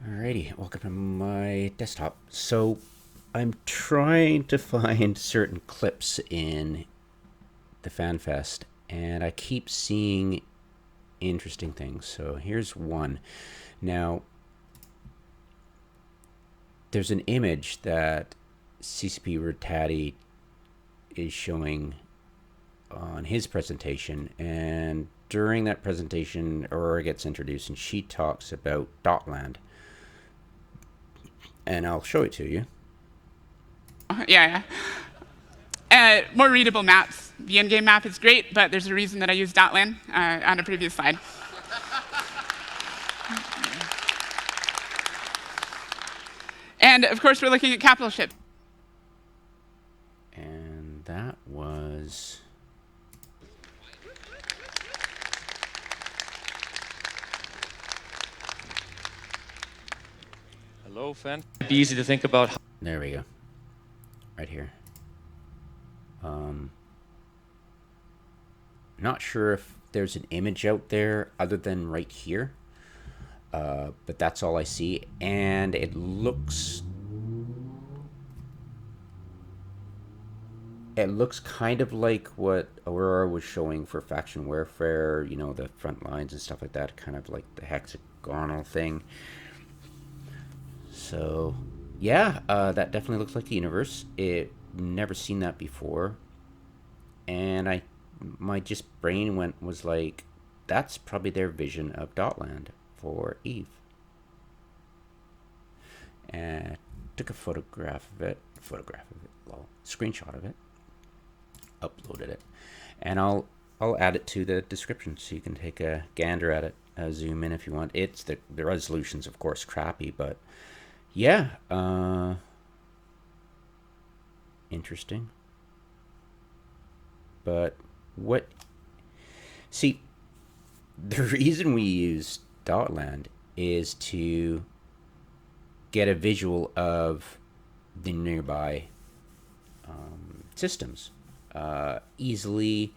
Alrighty, welcome to my desktop. So I'm trying to find certain clips in the FanFest, and I keep seeing interesting things. So here's one. Now, there's an image that CCP Rutati is showing on his presentation, and during that presentation, Aurora gets introduced, and she talks about Dotland. And I'll show it to you. Yeah. More readable maps. The ingame map is great, but there's a reason that I used Dotlan on a previous slide. And of course, we're looking at capital ships. And that was... Hello, Fan. It'd be easy to think about. There we go. Right here. Not sure if there's an image out there other than right here. But that's all I see. And it looks... It looks kind of like what Aurora was showing for faction warfare, you know, the front lines and stuff like that, kind of like the hexagonal thing. So, yeah, that definitely looks like a universe. It never seen that before, and my just brain was like, that's probably their vision of Dotland for Eve. And took a photograph of it, screenshot of it, uploaded it, and I'll add it to the description so you can take a gander at it, zoom in if you want. It's the resolution's of course crappy, but yeah, interesting. But what? See, the reason we use Dotland is to get a visual of the nearby systems easily.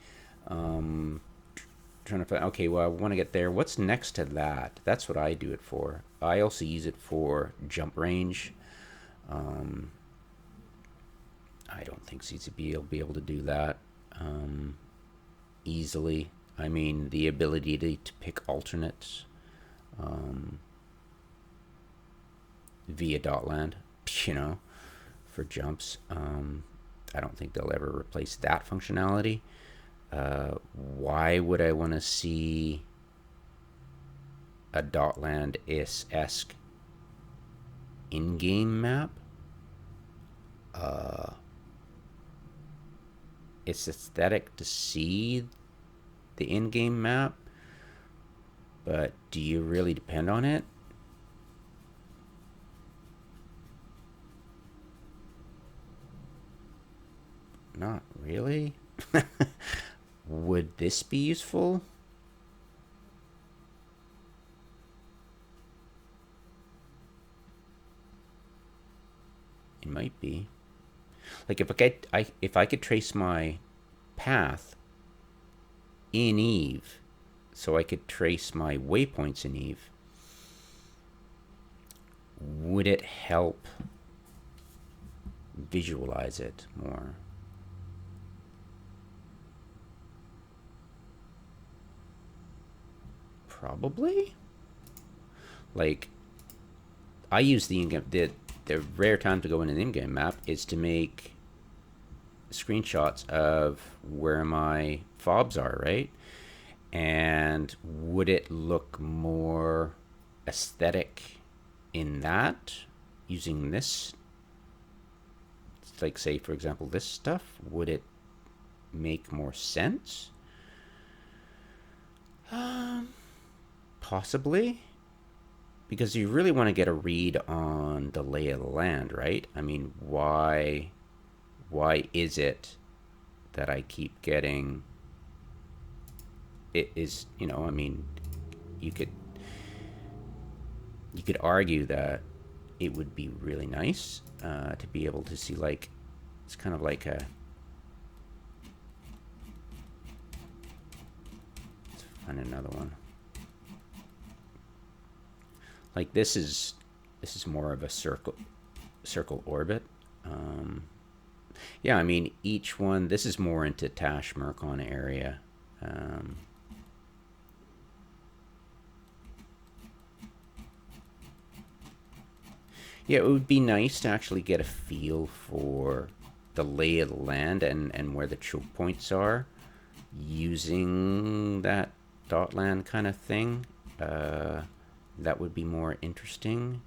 Trying to find, okay, well, I want to get there. What's next to that? That's what I do it for. I also use it for jump range. I don't think CCP will be able to do that easily. I mean, the ability to pick alternates via Dotland, you know, for jumps. I don't think they'll ever replace that functionality. Why would I want to see a Dotland-esque in-game map? It's aesthetic to see the in-game map, but do you really depend on it? Not really. Would this be useful? It might be. Like if I could trace my path in Eve, so I could trace my waypoints in Eve, would it help visualize it more? Probably. Like, I use the in-game. The rare time to go in an in-game map is to make screenshots of where my fobs are, right? And would it look more aesthetic in that using this? Like, say, for example, this stuff, would it make more sense? Possibly, because you really want to get a read on the lay of the land, right? I mean, why is it that I keep getting it? Is, you know, I mean, you could argue that it would be really nice to be able to see, like, it's kind of like a, let's find another one. Like, this is This is more of a circle orbit. Yeah, I mean, each one, this is more into Tashmerkon area. Yeah, it would be nice to actually get a feel for the lay of the land and where the choke points are using that Dotlan kind of thing. That would be more interesting,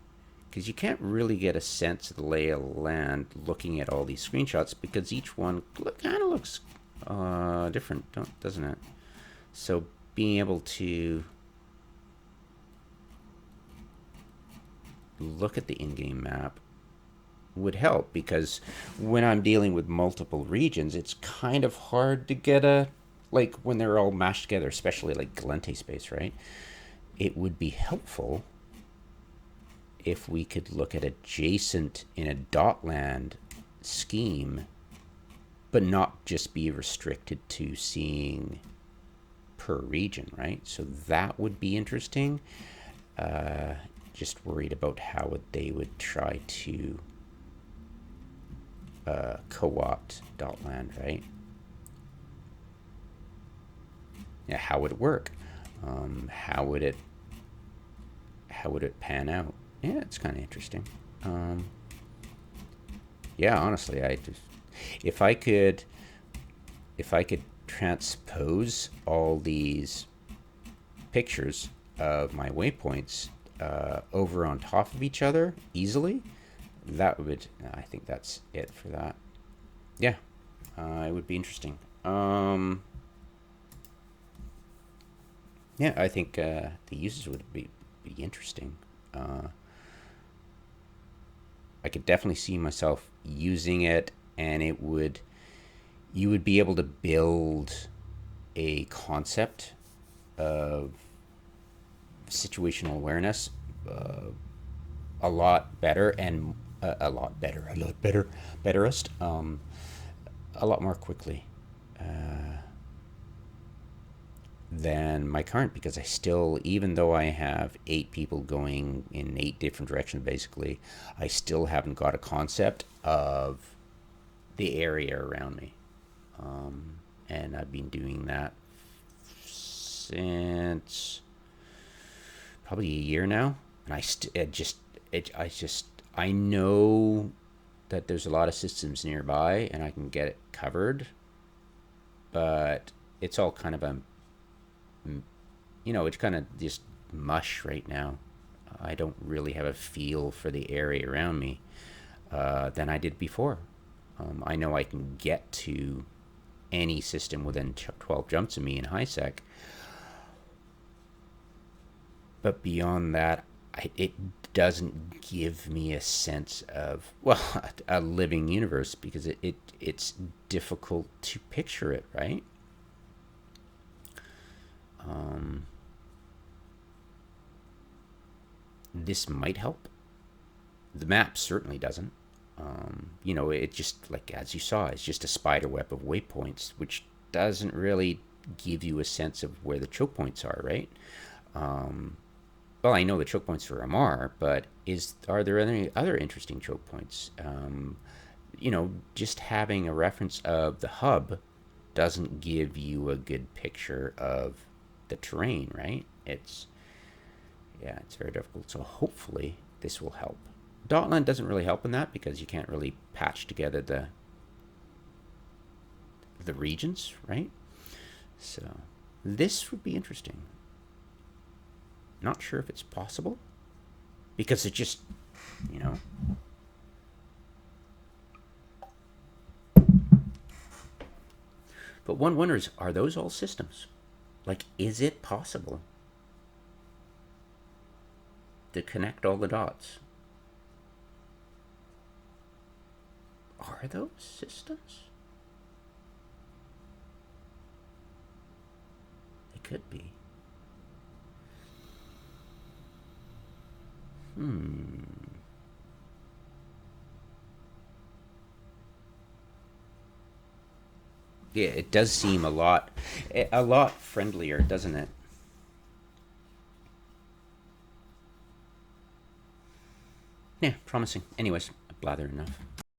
because you can't really get a sense of the lay of the land looking at all these screenshots, because each one kind of looks different, doesn't it? So being able to look at the in-game map would help, because when I'm dealing with multiple regions, it's kind of hard to get a, like, when they're all mashed together, especially like Galente space, right? It would be helpful if we could look at adjacent in a Dotland scheme, but not just be restricted to seeing per region, right? So that would be interesting. Just worried about how they would try to co-opt Dotland, right? Yeah, how would it work? How would it pan out? Yeah, it's kind of interesting. Yeah, honestly, if I could transpose all these pictures of my waypoints over on top of each other easily, that would, I think that's it for that. Yeah, it would be interesting. Yeah, I think the uses would be interesting. I could definitely see myself using it, and you would be able to build a concept of situational awareness a lot better, and a lot more quickly than my current, because I still, even though I have 8 people going in 8 different directions, basically, I still haven't got a concept of the area around me. And I've been doing that since probably a year now, and I know that there's a lot of systems nearby and I can get it covered, but it's all kind of it's kind of just mush right now. I don't really have a feel for the area around me than I did before. I know I can get to any system within 12 jumps of me in HiSec, but beyond that, it doesn't give me a sense of, well, a living universe, because it's difficult to picture it, right? This might help. The map certainly doesn't. It just, like, as you saw, it's just a spider web of waypoints, which doesn't really give you a sense of where the choke points are, right? Well, I know the choke points for MR, but are there any other interesting choke points? Just having a reference of the hub doesn't give you a good picture of the terrain, right? It's very difficult. So hopefully this will help. Dotlan doesn't really help in that, because you can't really patch together the regions, right? So this would be interesting. Not sure if it's possible, because it just, But one wonders, are those all systems? Like, is it possible to connect all the dots? Are those systems? They could be. Yeah, it does seem a lot friendlier, doesn't it? Yeah, promising. Anyways, blather enough.